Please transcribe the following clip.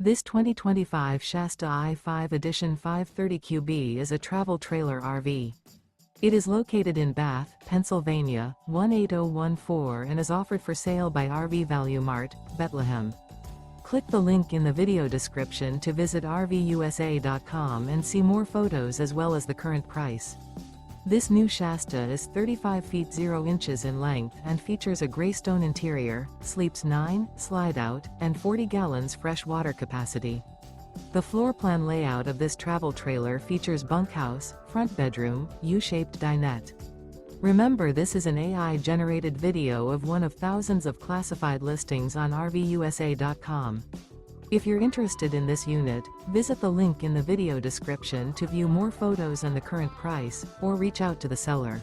This 2025 Shasta I-5 Edition 530QB is a travel trailer RV. It is located in Bath, Pennsylvania, 18014 and is offered for sale by RV Value Mart, Behtlehem. Click the link in the video description to visit RVUSA.com and see more photos as well as the current price. This new Shasta is 35 feet 0 inches in length and features a Greystone interior, sleeps 9, Slideout, and 40 gallons fresh water capacity. The floor plan layout of this travel trailer features bunkhouse, front bedroom, U-shaped dinette. Remember, this is an AI-generated video of one of thousands of classified listings on RVUSA.com. If you're interested in this unit, visit the link in the video description to view more photos and the current price, or reach out to the seller.